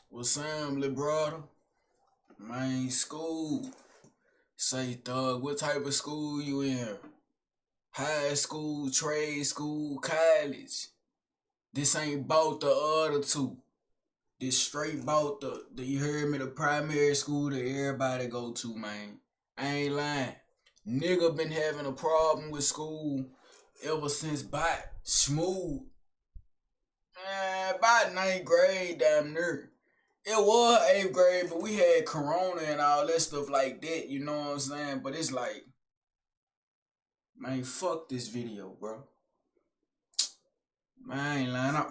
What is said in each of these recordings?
What's Sam, little brother? Man, school. Say, thug, what type of school you in? High school, trade school, college. This ain't about the other two. This straight about the you heard me, the primary school that everybody go to, man. I ain't lying. Nigga been having a problem with school ever since smooth. Man, by ninth grade, damn near. It was eighth grade, but we had corona and all that stuff like that, you know what I'm saying? But it's like, man, fuck this video, bro. Man, I ain't lying.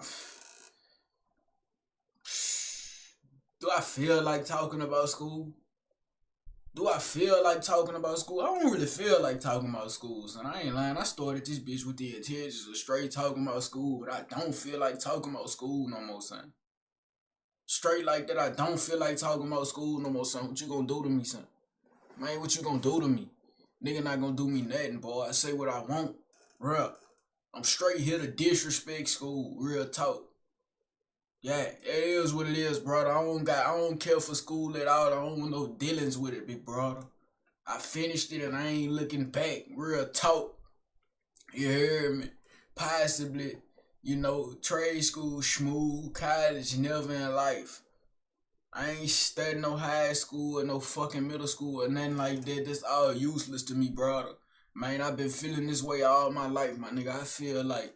Do I feel like talking about school? Do I feel like talking about school? I don't really feel like talking about school, son. I ain't lying. I started this bitch with the intentions of straight talking about school, but I don't feel like talking about school no more, son. Straight like that, I don't feel like talking about school no more, son. What you gonna do to me, son? Man, what you gonna do to me? Nigga not gonna do me nothing, boy. I say what I want. Bruh. I'm straight here to disrespect school. Real talk. Yeah, it is what it is, brother. I don't care for school at all. I don't want no dealings with it, big brother. I finished it and I ain't looking back. Real talk. You hear me? Possibly, trade school, schmoo, college, never in life. I ain't studying no high school or no fucking middle school or nothing like that. That's all useless to me, brother. Man, I've been feeling this way all my life, my nigga. I feel like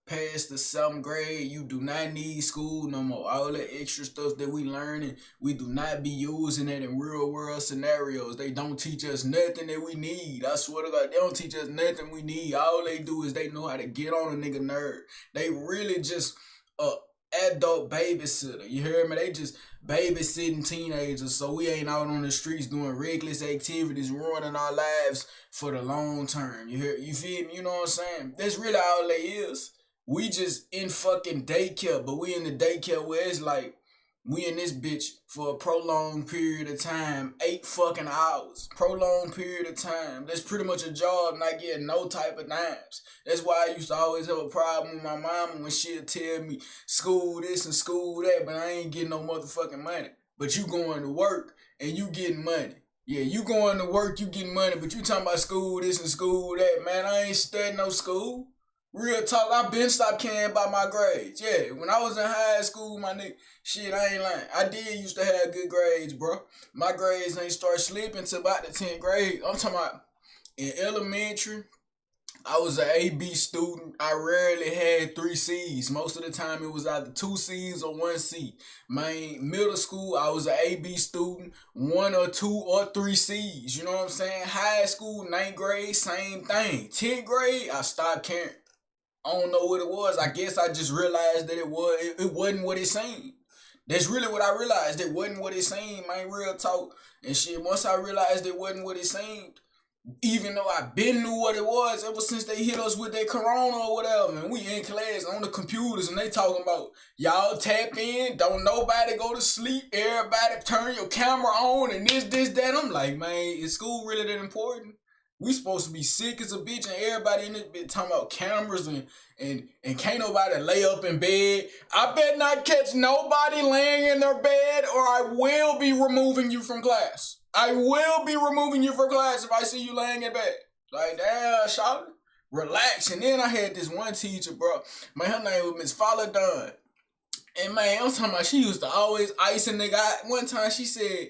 past the 7th grade, you do not need school no more. All that extra stuff that we learning, we do not be using it in real world scenarios. They don't teach us nothing that we need. I swear to God, they don't teach us nothing we need. All they do is they know how to get on a nigga nerve. They really just adult babysitter. You hear me? They just babysitting teenagers, so we ain't out on the streets doing reckless activities, ruining our lives for the long term. You feel me? You know what I'm saying? That's really all they is. We just in fucking daycare, but we in the daycare where it's like we in this bitch for a prolonged period of time, 8 fucking hours, prolonged period of time. That's pretty much a job, not getting no type of dimes. That's why I used to always have a problem with my mama when she'd tell me school this and school that, but I ain't getting no motherfucking money. But you going to work and you getting money. Yeah, you going to work, you getting money, but you talking about school this and school that. Man, I ain't studying no school. Real talk, I been stopped caring about my grades. Yeah, when I was in high school, my nigga, shit, I ain't lying. I did used to have good grades, bro. My grades ain't start slipping till about the 10th grade. I'm talking about in elementary, I was an AB student. I rarely had 3 C's. Most of the time it was either 2 C's or 1 C. My middle school, I was an AB student, 1 or 2 or 3 C's. You know what I'm saying? High school, 9th grade, same thing. 10th grade, I stopped caring. I don't know what it was. I guess I just realized that it wasn't what it seemed. That's really what I realized. It wasn't what it seemed, man. Real talk. And shit, once I realized it wasn't what it seemed, even though I been knew what it was ever since they hit us with that corona or whatever, man. We in class on the computers and they talking about y'all tap in, don't nobody go to sleep, everybody turn your camera on and this, that. I'm like, man, is school really that important? We supposed to be sick as a bitch and everybody in this bitch talking about cameras and can't nobody lay up in bed. I bet not catch nobody laying in their bed or I will be removing you from class. I will be removing you from class if I see you laying in bed. Like, damn, shout relax. And then I had this one teacher, bro. Man, her name was Miss Falladon. And man, I'm talking about she used to always ice a nigga out. One time she said,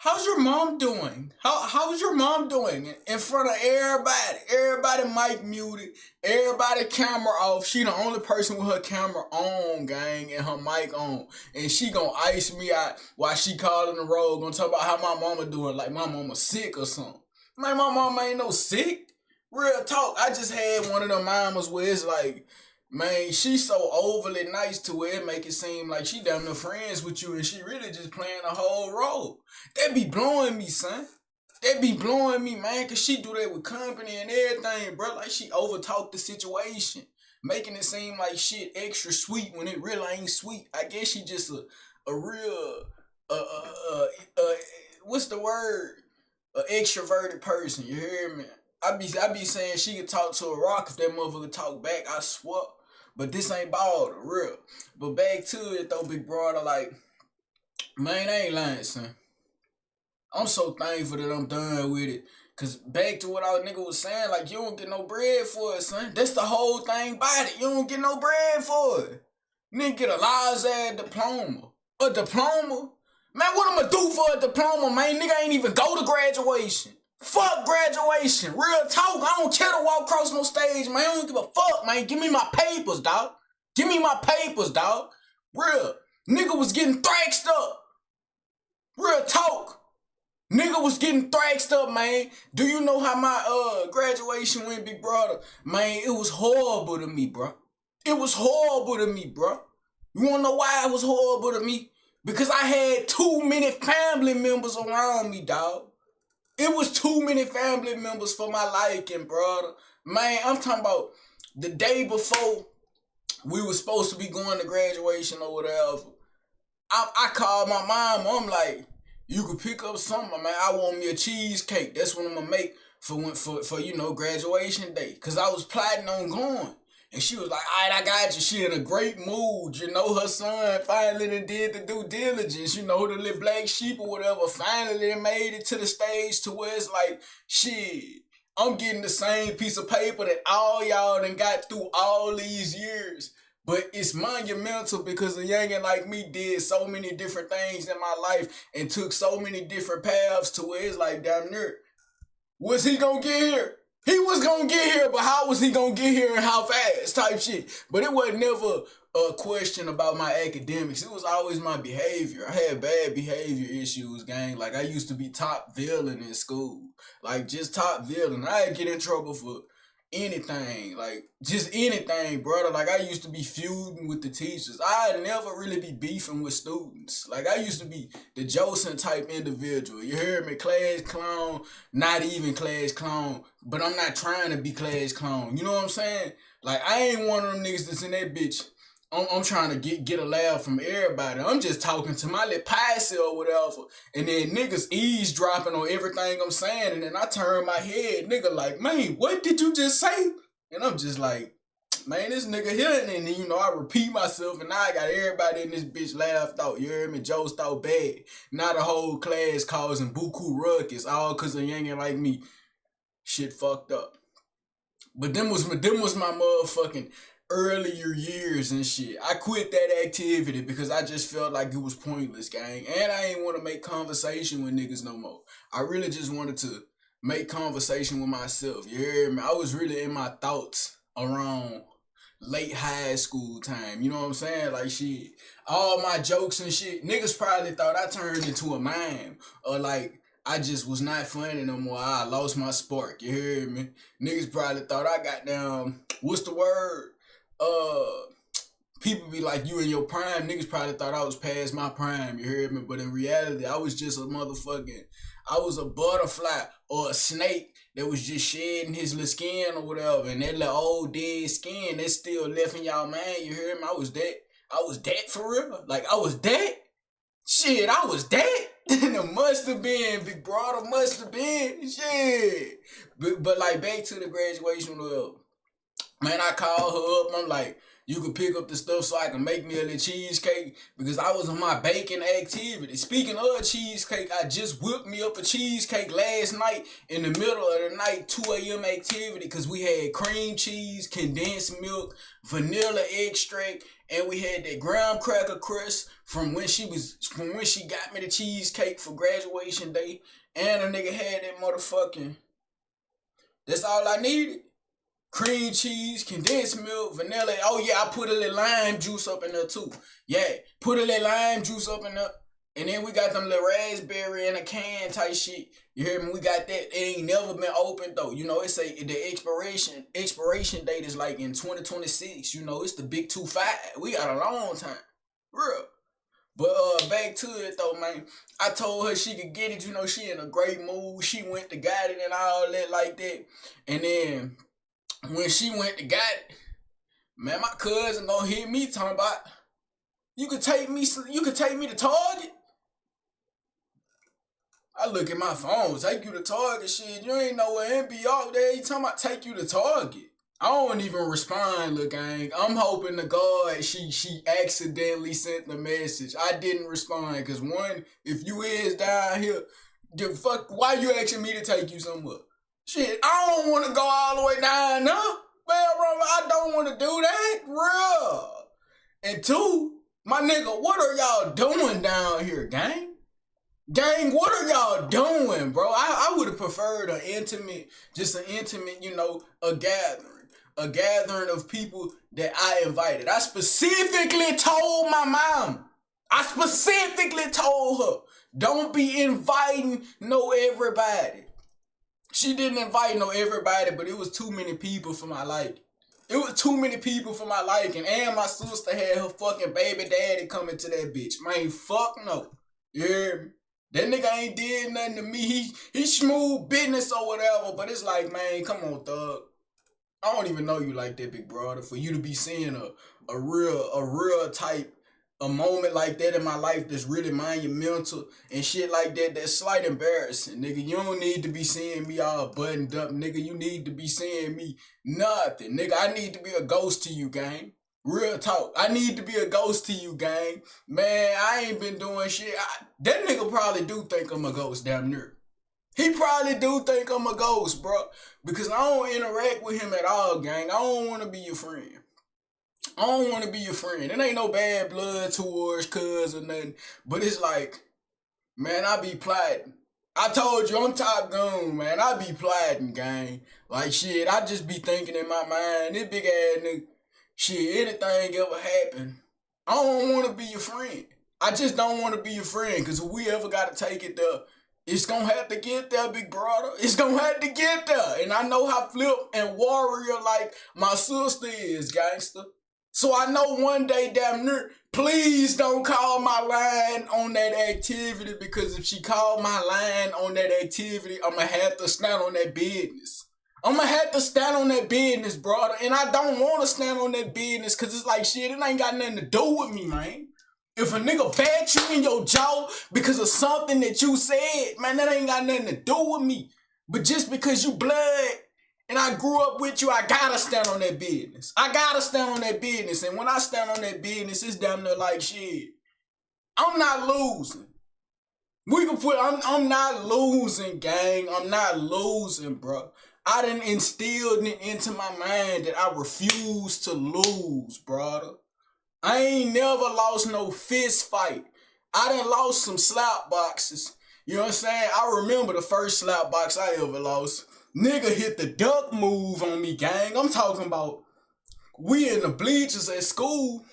how's your mom doing? How's your mom doing? In front of everybody. Everybody mic muted. Everybody camera off. She the only person with her camera on, gang, and her mic on. And she gonna ice me out while she calling the roll. Gonna talk about how my mama doing. Like my mama sick or something. Man, my mama ain't no sick. Real talk. I just had one of them mamas where it's like, man, she's so overly nice to where it make it seem like she damn near friends with you and she really just playing a whole role. That be blowing me, son. That be blowing me, man, because she do that with company and everything, bro. Like she overtalk the situation, making it seem like shit extra sweet when it really ain't sweet. I guess she just a real, what's the word? A extroverted person, you hear me? I be saying she could talk to a rock if that motherfucker talk back, I swear. But this ain't ball, real. But back to it though, big brother, like Man, I ain't lying, son. I'm so thankful that I'm done with it. Cause back to what our nigga was saying, like you don't get no bread for it, son. That's the whole thing about it. You don't get no bread for it. Nigga get a large ass diploma. A diploma? Man, what I'ma do for a diploma, man? Nigga ain't even go to graduation. Fuck graduation. Real talk. I don't care to walk across no stage, man. I don't give a fuck, man. Give me my papers, dog. Give me my papers, dog. Real. Nigga was getting thrashed up. Real talk. Nigga was getting thrashed up, man. Do you know how my graduation went, big brother? Man, it was horrible to me, bro. It was horrible to me, bro. You wanna know why it was horrible to me? Because I had too many family members around me, dog. It was too many family members for my liking, brother. Man, I'm talking about the day before we were supposed to be going to graduation or whatever. I called my mom. I'm like, you could pick up something, man. I want me a cheesecake. That's what I'm gonna make for graduation day. Cause I was planning on going. And she was like, all right, I got you. She in a great mood. Her son finally did the due diligence. The little black sheep or whatever finally made it to the stage to where it's like, shit, I'm getting the same piece of paper that all y'all done got through all these years. But it's monumental because a youngin' like me did so many different things in my life and took so many different paths to where it's like, damn near, was he gonna get here? He was gonna get here, but how was he gonna get here and how fast type shit? But it was never a question about my academics. It was always my behavior. I had bad behavior issues, gang. Like I used to be top villain in school. Like just top villain. I'd get in trouble for anything, like just anything, brother. Like I used to be feuding with the teachers. I'd never really be beefing with students. Like I used to be the Joseph type individual. You heard me? Class clown, not even class clown, but I'm not trying to be class clown. You know what I'm saying? Like I ain't one of them niggas that's in that bitch. I'm trying to get a laugh from everybody. I'm just talking to my little posse or whatever. And then niggas eavesdropping on everything I'm saying. And then I turn my head, nigga like, man, what did you just say? And I'm just like, man, this nigga here. And then, I repeat myself. And now I got everybody in this bitch laughed out. You heard me? Joe's thought bad. Now the whole class causing buku ruckus. All because of youngin' like me. Shit fucked up. But them was my motherfucking earlier years and shit. I quit that activity because I just felt like it was pointless, gang. And I ain't want to make conversation with niggas no more. I really just wanted to make conversation with myself. You hear me? I was really in my thoughts around late high school time. You know what I'm saying? Like shit. All my jokes and shit. Niggas probably thought I turned into a mime. Or like I just was not funny no more. I lost my spark. You hear me? Niggas probably thought I got down. What's the word? People be like, you in your prime. Niggas probably thought I was past my prime. You heard me? But in reality, I was just I was a butterfly or a snake that was just shedding his little skin or whatever. And that little old dead skin that's still left in y'all man. You heard me? I was that for real. Like I was that. Shit, I was that. It must have been, big brother, must have been. Shit. But like back to the graduation, man, I called her up and I'm like, you could pick up the stuff so I can make me a little cheesecake because I was on my baking activity. Speaking of cheesecake, I just whipped me up a cheesecake last night in the middle of the night, 2 a.m. activity because we had cream cheese, condensed milk, vanilla extract, and we had that graham cracker crust from when she got me the cheesecake for graduation day. And a nigga had that motherfucking, that's all I needed. Cream cheese, condensed milk, vanilla. Oh yeah, I put a little lime juice up in there too. Yeah, put a little lime juice up in there. And then we got them little raspberry in a can type shit. You hear me? We got that. It ain't never been opened though. It say the expiration date is like in 2026. It's the big 25. We got a long time. Real. But back to it though, man. I told her she could get it. She in a great mood. She went to got it and all that like that. And then when she went to got it, man, my cousin gonna hit me talking about you could take me to Target. I look at my phone, take you to Target, shit. You ain't nowhere and be out there. You talking about take you to Target. I don't even respond, look, gang. I'm hoping to God she accidentally sent the message. I didn't respond, cause one, if you is down here, the fuck, why you asking me to take you somewhere? Shit, I don't want to go all the way down there. Man, bro, I don't want to do that, real. And two, my nigga, what are y'all doing down here, gang? Gang, what are y'all doing, bro? I would have preferred just an intimate, a gathering. A gathering of people that I invited. I specifically told my mom. I specifically told her, don't be inviting no everybody. She didn't invite no everybody, but it was too many people for my liking. It was too many people for my liking. And my sister had her fucking baby daddy coming to that bitch. Man, fuck no. You hear me? That nigga ain't did nothing to me. He smooth business or whatever, but it's like, man, come on, thug. I don't even know you like that, big brother. For you to be seeing a real type, a moment like that in my life that's really monumental and shit like that, that's slight embarrassing, nigga. You don't need to be seeing me all buttoned up, nigga. You need to be seeing me nothing, nigga. I need to be a ghost to you, gang. Real talk. I need to be a ghost to you, gang. Man, I ain't been doing shit. That nigga probably do think I'm a ghost damn near. He probably do think I'm a ghost, bro. Because I don't interact with him at all, gang. I don't want to be your friend. I don't want to be your friend. It ain't no bad blood towards cuz or nothing. But it's like, man, I be plotting. I told you, I'm Top Gun, man. I be plotting, gang. Like, shit, I just be thinking in my mind, this big ass nigga, shit, anything ever happen, I don't want to be your friend. I just don't want to be your friend. Because if we ever got to take it there, it's gonna have to get there, big brother. It's gonna have to get there. And I know how flip and warrior like my sister is, gangster. So I know one day, damn near, please don't call my line on that activity, because if she called my line on that activity, I'ma have to stand on that business. I'ma have to stand on that business, brother. And I don't want to stand on that business, because it's like, shit, it ain't got nothing to do with me, man. If a nigga bat you in your jaw because of something that you said, man, that ain't got nothing to do with me. But just because you blood and I grew up with you, I gotta stand on that business. I gotta stand on that business. And when I stand on that business, it's damn near like, shit, I'm not losing. I'm not losing, gang. I'm not losing, bro. I done instilled it into my mind that I refuse to lose, brother. I ain't never lost no fist fight. I done lost some slap boxes. You know what I'm saying? I remember the first slap box I ever lost. Nigga hit the duck move on me, gang. I'm talking about we in the bleachers at school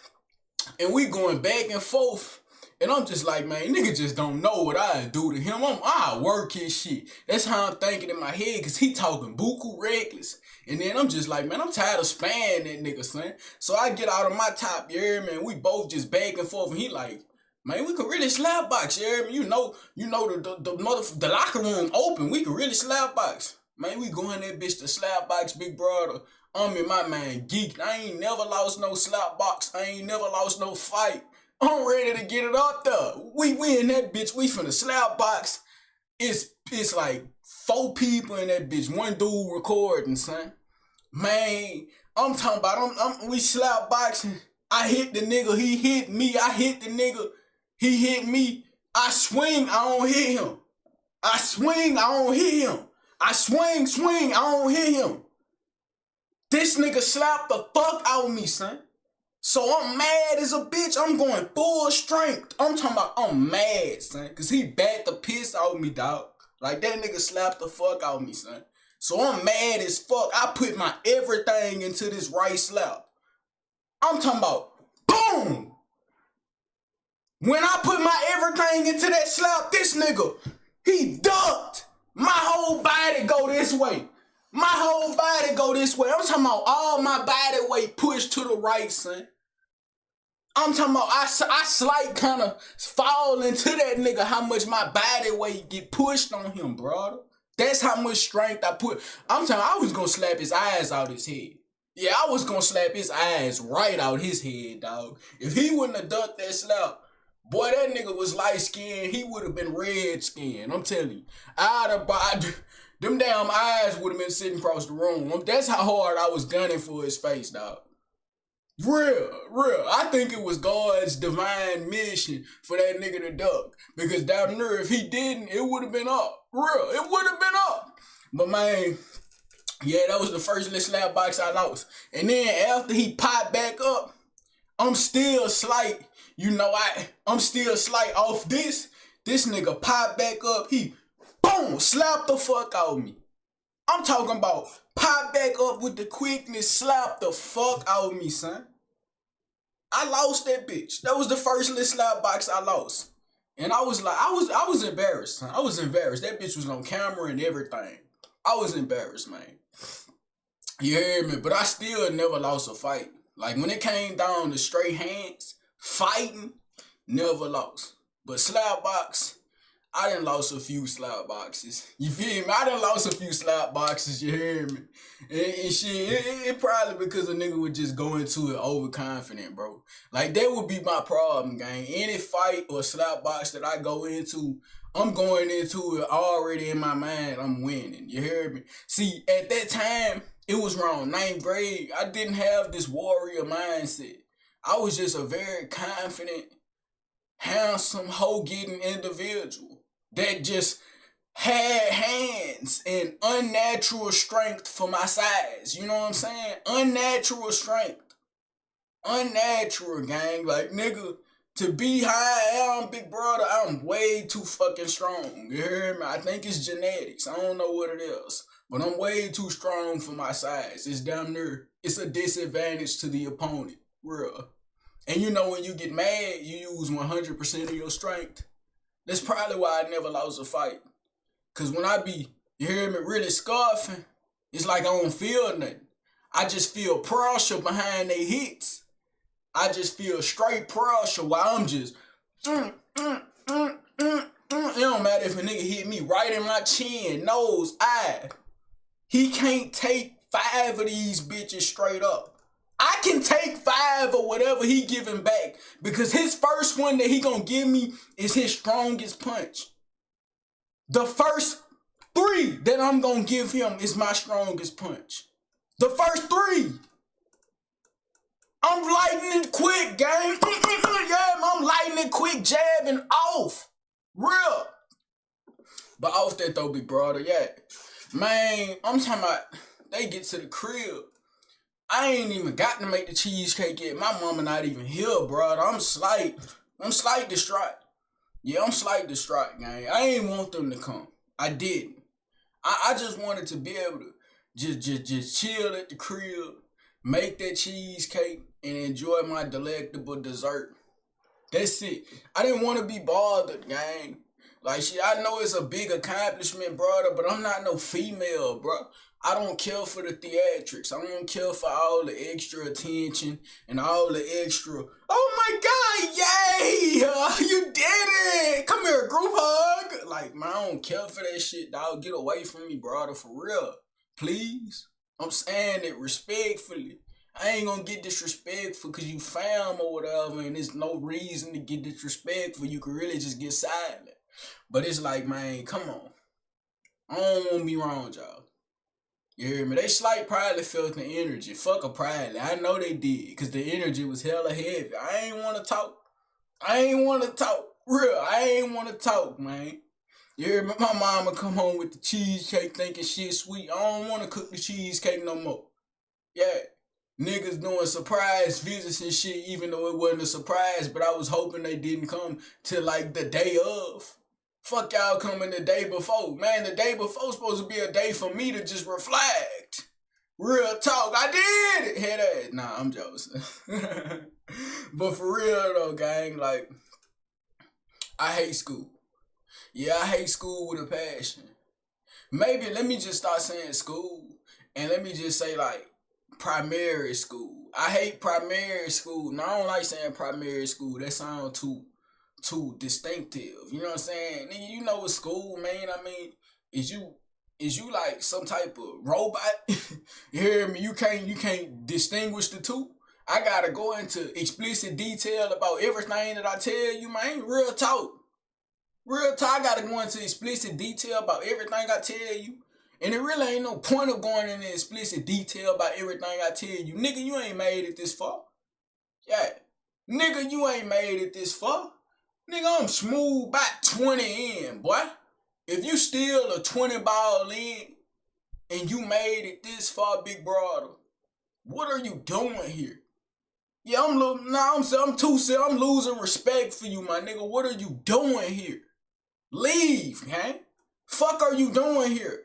and we going back and forth. And I'm just like, man, nigga just don't know what I do to him. I work his shit. That's how I'm thinking in my head, because he talking buku reckless. And then I'm just like, man, I'm tired of spanning that nigga, son. So I get out of my top, you hear me? And we both just back and forth. And he like, man, we could really slap box, you hear me? You know the locker room open. We could really slap box. Man, we go in that bitch to slap box, big brother. I'm in my man geeked. I ain't never lost no slap box. I ain't never lost no fight. I'm ready to get it up there. We in that bitch. We finna slap box. It's like 4 people in that bitch. One dude recording, son. Man, I'm talking about we slap boxing. I hit the nigga. He hit me. I hit the nigga. He hit me. I swing. I don't hit him. I swing. I don't hit him. I swing. I don't hit him. This nigga slapped the fuck out of me, son. So I'm mad as a bitch. I'm going full strength. I'm talking about I'm mad, son. Because he bat the piss out of me, dog. Like, that nigga slapped the fuck out of me, son. So I'm mad as fuck. I put my everything into this right slap. I'm talking about boom. When I put my everything into that slap, this nigga, he ducked. My whole body go this way. My whole body go this way. I'm talking about all my body weight pushed to the right, son. I'm talking about I slight kind of fall into that nigga, how much my body weight get pushed on him, brother. That's how much strength I put. I'm telling you, I was going to slap his eyes out his head. Yeah, I was going to slap his eyes right out his head, dog. If he wouldn't have ducked that slap, boy, that nigga was light skinned. He would have been red skinned. I'm telling you. Them damn eyes would have been sitting across the room. That's how hard I was gunning for his face, dog. Real. I think it was God's divine mission for that nigga to duck. Because down there, if he didn't, it would have been up. Real, it would have been up. But man, yeah, that was the first little slap box I lost. And then after he popped back up, I'm still slight. I'm still slight off this. This nigga popped back up. He, boom, slapped the fuck out of me. I'm talking about pop back up with the quickness, slap the fuck out of me, son. I lost that bitch. That was the first little slap box I lost. And I was like, I was embarrassed, son. I was embarrassed. That bitch was on camera and everything. I was embarrassed, man. You hear me? But I still never lost a fight. Like when it came down to straight hands, fighting, never lost. But slap box, I done lost a few slap boxes. You feel me? I done lost a few slap boxes, you hear me? And shit, it probably because a nigga would just go into it overconfident, bro. Like, that would be my problem, gang. Any fight or slap box that I go into, I'm going into it already in my mind, I'm winning. You hear me? See, at that time, it was around 9th grade. I didn't have this warrior mindset. I was just a very confident, handsome, hoe-getting individual that just had hands and unnatural strength for my size. You know what I'm saying? Unnatural strength. Unnatural, gang. Like, nigga, to be how I am, big brother, I'm way too fucking strong. You hear me? I think it's genetics. I don't know what it is. But I'm way too strong for my size. It's damn near, it's a disadvantage to the opponent. Real. And you know when you get mad, you use 100% of your strength. That's probably why I never lost a fight. Cause when I be, you hear me, really scoffing, it's like I don't feel nothing. I just feel pressure behind their hits. I just feel straight pressure while I'm just, It don't matter if a nigga hit me right in my chin, nose, eye. He can't take 5 of these bitches straight up. I can take 5 or whatever he giving back because his first one that he gonna give me is his strongest punch. The first 3 that I'm gonna give him is my strongest punch. The first 3. I'm lightning quick, gang. Yeah, I'm lightning quick, jabbing off. Real. But off that though, big brother, yeah. Man, I'm talking about they get to the crib. I ain't even got to make the cheesecake yet. My mama not even here, brother. I'm slight distraught. Yeah, I'm slight distraught, gang. I ain't want them to come. I didn't. I just wanted to be able to just chill at the crib, make that cheesecake, and enjoy my delectable dessert. That's it. I didn't want to be bothered, gang. Like, shit, I know it's a big accomplishment, brother, but I'm not no female, bro. I don't care for the theatrics. I don't care for all the extra attention and all the extra, oh my God, yay, you did it. Come here, group hug. Like, man, I don't care for that shit, dog. Get away from me, brother, for real. Please. I'm saying it respectfully. I ain't gonna get disrespectful because you fam or whatever, and there's no reason to get disrespectful. You could really just get silent. But it's like, man, come on. I don't want to be wrong, y'all. You hear me? They slight probably felt the energy. Fuck a probably. I know they did. Because the energy was hella heavy. I ain't want to talk. Real. I ain't want to talk, man. You hear me? My mama come home with the cheesecake thinking shit sweet. I don't want to cook the cheesecake no more. Yeah. Niggas doing surprise visits and shit, even though it wasn't a surprise, but I was hoping they didn't come till like the day of. Fuck y'all coming the day before. Man, the day before supposed to be a day for me to just reflect. Real talk. I did it. Head ass. Nah, I'm jealous. But for real though, gang, like, I hate school. Yeah, I hate school with a passion. Maybe let me just start saying school. And let me just say like primary school. I hate primary school. No, I don't like saying primary school. That sounds too distinctive. You know what I'm saying? Nigga, you know what school, man. I mean, is you like some type of robot? You hear me? You can't distinguish the two. I gotta go into explicit detail about everything that I tell you, man. Real talk. I gotta go into explicit detail about everything I tell you. And it really ain't no point of going into explicit detail about everything I tell you. Nigga, you ain't made it this far. Yeah. Nigga, you ain't made it this far. Nigga, I'm smooth by 20 in, boy. If you still a 20 ball in and you made it this far, big brother, what are you doing here? Yeah, I'm losing respect for you, my nigga. What are you doing here? Leave, man. Fuck are you doing here?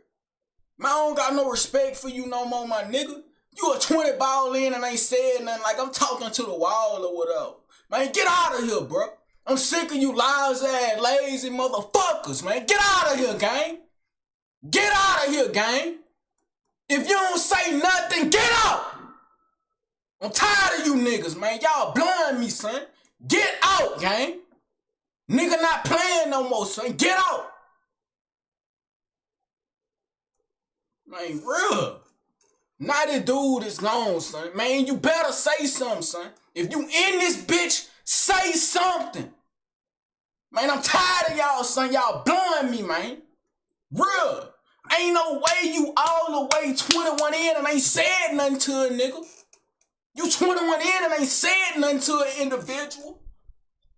Man, I don't got no respect for you no more, my nigga. You a 20 ball in and ain't said nothing like I'm talking to the wall or whatever. Man, get out of here, bro. I'm sick of you lies ass lazy motherfuckers, man. Get out of here, gang. Get out of here, gang. If you don't say nothing, get out. I'm tired of you niggas, man. Y'all blowing me, son. Get out, gang. Nigga not playing no more, son. Get out. Man, real. Now this dude is gone, son. Man, you better say something, son. If you in this bitch, say something. Man, I'm tired of y'all, son. Y'all blowing me, man. Real. Ain't no way you all the way 21 in and ain't said nothing to a nigga. You 21 in and ain't said nothing to an individual.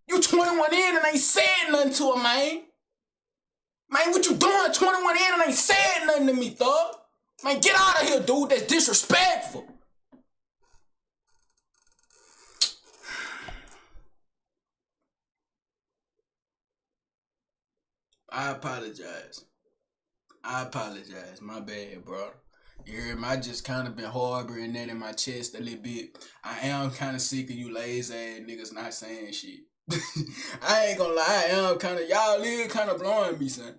You 21 in and ain't said nothing to a man. Man, what you doing 21 in and ain't said nothing to me, thug? Man, get out of here, dude. That's disrespectful. I apologize. My bad, bro. You hear me? I just kind of been harboring that in my chest a little bit. I am kind of sick of you lazy ass niggas not saying shit. I ain't gonna lie, I am kind of, y'all live kind of blowing me, son.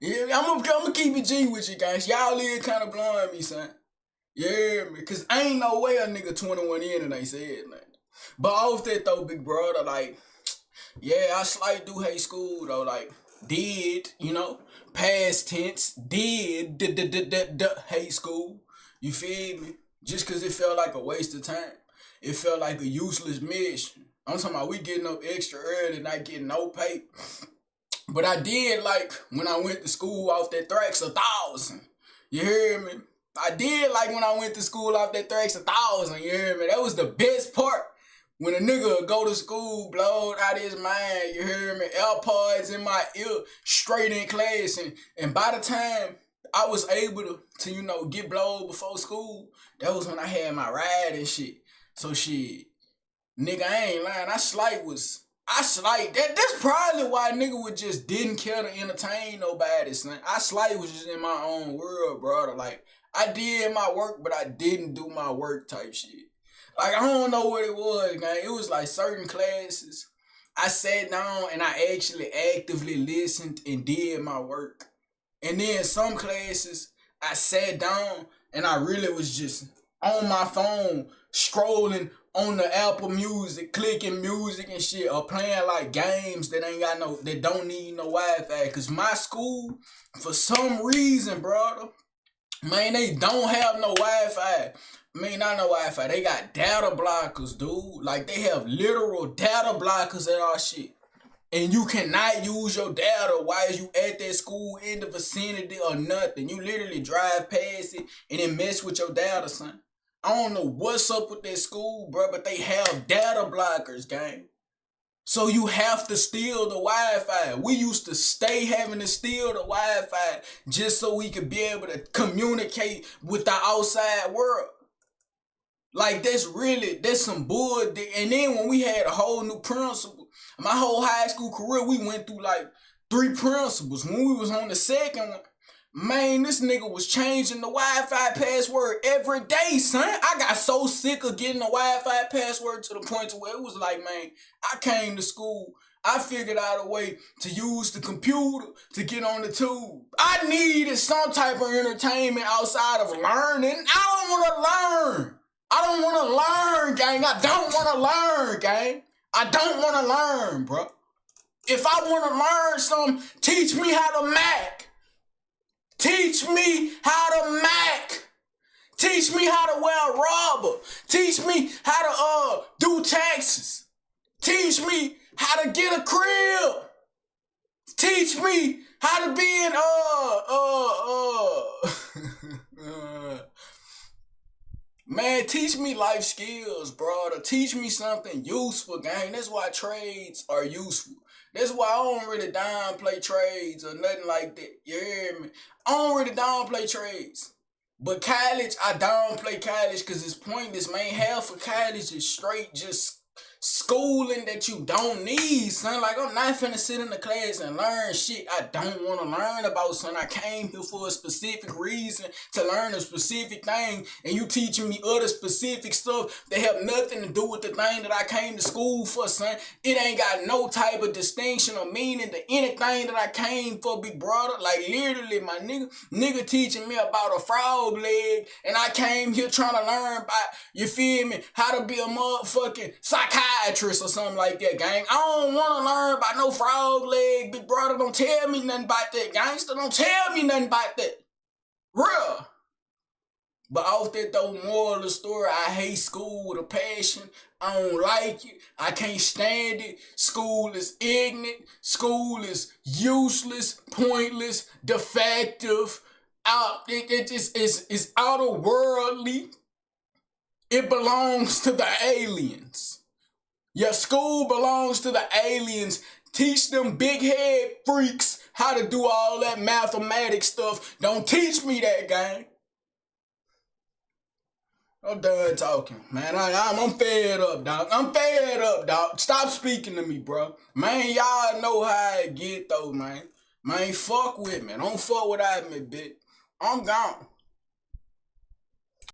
Yeah, I'm gonna keep it G with you guys. Y'all live kind of blowing me, son. Yeah, man, cause ain't no way a nigga 21 in and ain't said nothing. But off that though, big brother, like, yeah, I slightly do hate school though, like, did, you know, past tense, did hate school. You feel me? Just cause it felt like a waste of time. It felt like a useless mission. I'm talking about we getting up extra early, not getting no pay. But I did like when I went to school off that Thrax 1,000. You hear me? I did like when I went to school off that Thrax 1,000. You hear me? That was the best part. When a nigga go to school, blowed out his mind, you hear me? AirPods in my ear, straight in class. And by the time I was able to you know, get blowed before school, that was when I had my ride and shit. So shit, nigga, I ain't lying. That's probably why nigga would just didn't care to entertain nobody, son. I slight was just in my own world, brother. Like, I did my work, but I didn't do my work type shit. Like, I don't know what it was, man. It was like certain classes. I sat down and I actually actively listened and did my work. And then some classes, I sat down and I really was just on my phone, scrolling on the Apple Music, clicking music and shit, or playing like games that don't need no Wi-Fi. Cause my school, for some reason, brother, man, they don't have no Wi-Fi. I mean, not no Wi-Fi. They got data blockers, dude. Like, they have literal data blockers at our shit. And you cannot use your data while you at that school in the vicinity or nothing. You literally drive past it and then mess with your data, son. I don't know what's up with that school, bro, but they have data blockers, gang. So you have to steal the Wi-Fi. We used to stay having to steal the Wi-Fi just so we could be able to communicate with the outside world. Like, that's some bull. And then when we had a whole new principal, my whole high school career, we went through like 3 principals. When we was on the second one, man, this nigga was changing the Wi-Fi password every day, son. I got so sick of getting the Wi-Fi password to the point to where it was like, man, I came to school. I figured out a way to use the computer to get on the tube. I needed some type of entertainment outside of learning. I don't want to learn. I don't want to learn, gang. I don't want to learn, gang. I don't want to learn, bro. If I want to learn something, teach me how to Mac. Teach me how to Mac. Teach me how to wear a rubber. Teach me how to do taxes. Teach me how to get a crib. Teach me how to be in Man, teach me life skills, bro. To teach me something useful, gang. That's why trades are useful. That's why I don't really downplay trades or nothing like that. You hear me? I don't really downplay trades. But college, I downplay college because it's pointless, man. Half of college is straight just schooling that you don't need, son. Like, I'm not finna sit in the class and learn shit I don't want to learn about, son. I came here for a specific reason to learn a specific thing, and you teaching me other specific stuff that have nothing to do with the thing that I came to school for, son. It ain't got no type of distinction or meaning to anything that I came for, big brother. Like, literally, my nigga teaching me about a frog leg, and I came here trying to learn about, you feel me, how to be a motherfucking psychiatrist or something like that, gang. I don't want to learn about no frog leg, big brother. Don't tell me nothing about that, gangster. Don't tell me nothing about that. Real. But off that though, moral of the story, I hate school with a passion. I don't like it. I can't stand it. School is ignorant. School is useless, pointless, defective. It's outer-worldly. It belongs to the aliens. Your school belongs to the aliens. Teach them big head freaks how to do all that mathematics stuff. Don't teach me that, gang. I'm done talking, man. I'm fed up, dog. I'm fed up, dog. Stop speaking to me, bro. Man, y'all know how I get, though, man. Man, fuck with me. Don't fuck without me, bitch. I'm gone.